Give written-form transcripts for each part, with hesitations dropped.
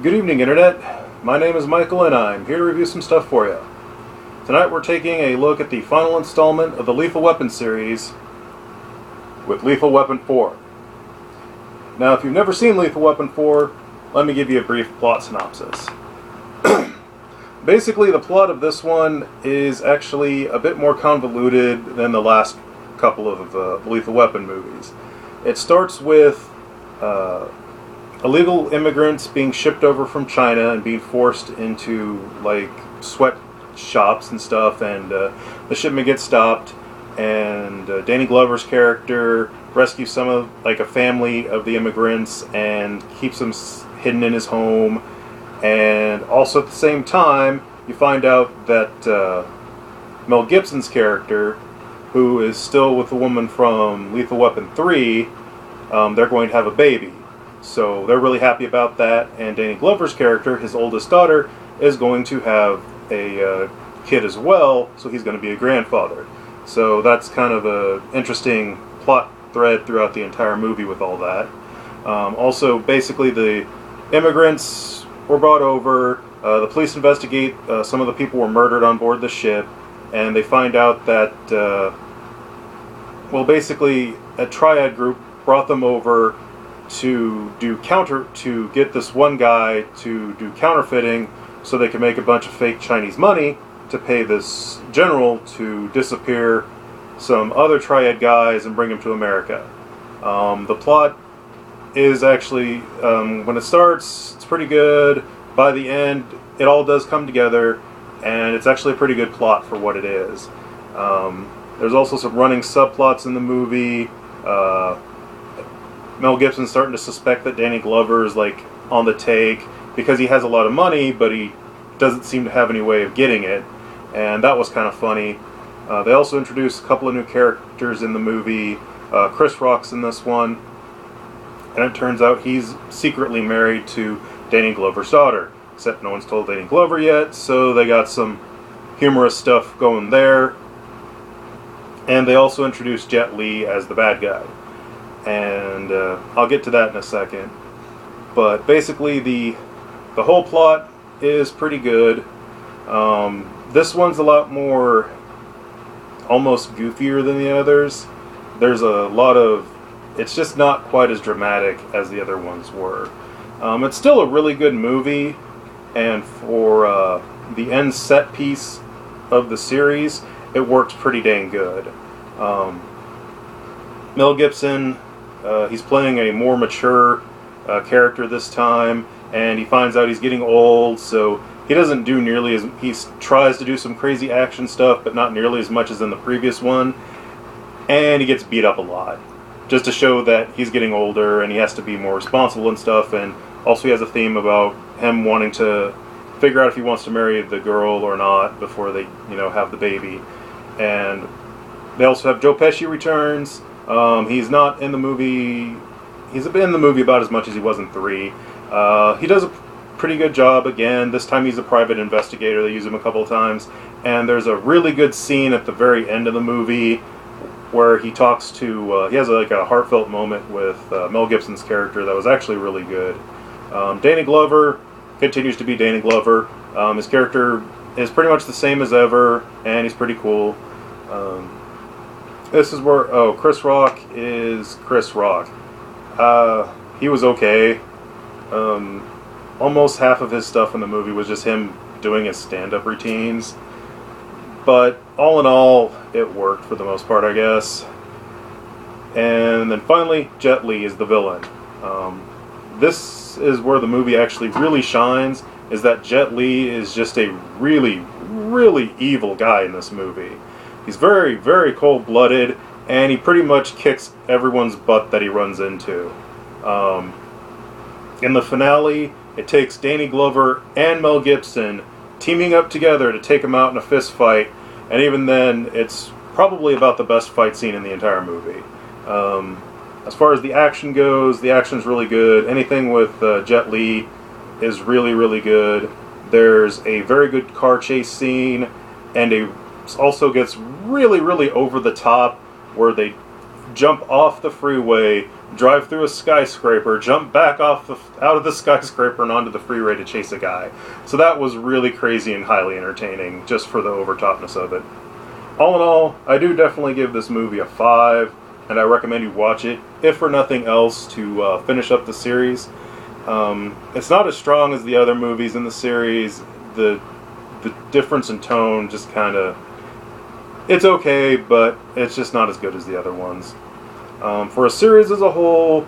Good evening, Internet. My name is Michael, and I'm here to review some stuff for you. Tonight we're taking a look at the final installment of the Lethal Weapon series with Lethal Weapon 4. Now, if you've never seen Lethal Weapon 4, let me give you a brief plot synopsis. Basically, the plot of this one is actually a bit more convoluted than the last couple of Lethal Weapon movies. It starts with illegal immigrants being shipped over from China and being forced into like sweat shops and stuff, and the shipment gets stopped, and Danny Glover's character rescues some of like a family of the immigrants and keeps them hidden in his home. And also at the same time, you find out that Mel Gibson's character, who is still with the woman from Lethal Weapon 3, they're going to have a baby. So they're really happy about that, and Danny Glover's character, his oldest daughter, is going to have a kid as well, so he's going to be a grandfather. So that's kind of an interesting plot thread throughout the entire movie with all that. Also, basically, the immigrants were brought over, the police investigate, some of the people were murdered on board the ship, and they find out that, basically, a triad group brought them over to get this one guy to do counterfeiting so they can make a bunch of fake Chinese money to pay this general to disappear some other triad guys and bring them to America. The plot is actually, when it starts, it's pretty good. By the end, it all does come together, and it's actually a pretty good plot for what it is. There's also some running subplots in the movie. Mel Gibson's starting to suspect that Danny Glover is like on the take because he has a lot of money, but he doesn't seem to have any way of getting it, and that was kind of funny. They also introduced a couple of new characters in the movie. Chris Rock's in this one, and it turns out he's secretly married to Danny Glover's daughter, except no one's told Danny Glover yet, so they got some humorous stuff going there. And they also introduced Jet Li as the bad guy, and I'll get to that in a second. But basically, the whole plot is pretty good. This one's a lot more almost goofier than the others. There's a lot of... It's just not quite as dramatic as the other ones were. It's still a really good movie, and for the end set piece of the series, it works pretty dang good. Mel Gibson, he's playing a more mature character this time, and he finds out he's getting old, so he doesn't do nearly as... He tries to do some crazy action stuff, but not nearly as much as in the previous one, and he gets beat up a lot, just to show that he's getting older and he has to be more responsible and stuff. And also he has a theme about him wanting to figure out if he wants to marry the girl or not before they, have the baby. And they also have Joe Pesci returns. He's not in the movie... He's been in the movie about as much as he was in 3. He does a pretty good job again. This time he's a private investigator. They use him a couple of times. And there's a really good scene at the very end of the movie where he talks to... he has a heartfelt moment with Mel Gibson's character that was actually really good. Danny Glover continues to be Danny Glover. His character is pretty much the same as ever, and he's pretty cool. This is where... Oh, Chris Rock is Chris Rock. He was okay. Almost half of his stuff in the movie was just him doing his stand-up routines. But all in all, it worked for the most part, I guess. And then finally, Jet Li is the villain. This is where the movie actually really shines, is that Jet Li is just a really, really evil guy in this movie. He's very, very cold-blooded, and he pretty much kicks everyone's butt that he runs into. In the finale, it takes Danny Glover and Mel Gibson teaming up together to take him out in a fist fight, and even then, it's probably about the best fight scene in the entire movie. As far as the action goes, the action's really good. Anything with Jet Li is really, really good. There's a very good car chase scene, and also gets really, really over the top, where they jump off the freeway drive through a skyscraper, jump back out of the skyscraper and onto the freeway to chase a guy. So that was really crazy and highly entertaining, just for the overtopness of it. All in all, I do definitely give this movie a 5, and I recommend you watch it, if for nothing else, to finish up the series. It's not as strong as the other movies in the series. The difference in tone just kind of... It's okay, but it's just not as good as the other ones. For a series as a whole,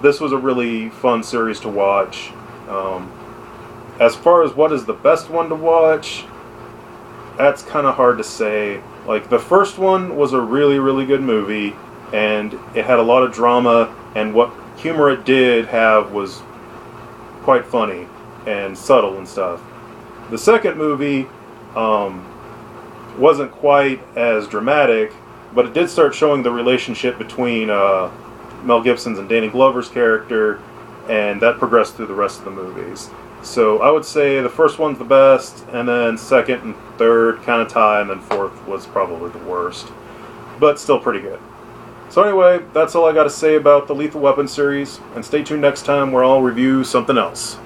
this was a really fun series to watch. As far as what is the best one to watch, that's kind of hard to say. Like, the first one was a really, really good movie, and it had a lot of drama, and what humor it did have was quite funny and subtle and stuff. The second movie wasn't quite as dramatic, but it did start showing the relationship between Mel Gibson's and Danny Glover's character, and that progressed through the rest of the movies. So I would say the first one's the best, and then second and third kind of tie, and then fourth was probably the worst. But still pretty good. So anyway, that's all I got to say about the Lethal Weapon series, and stay tuned next time where I'll review something else.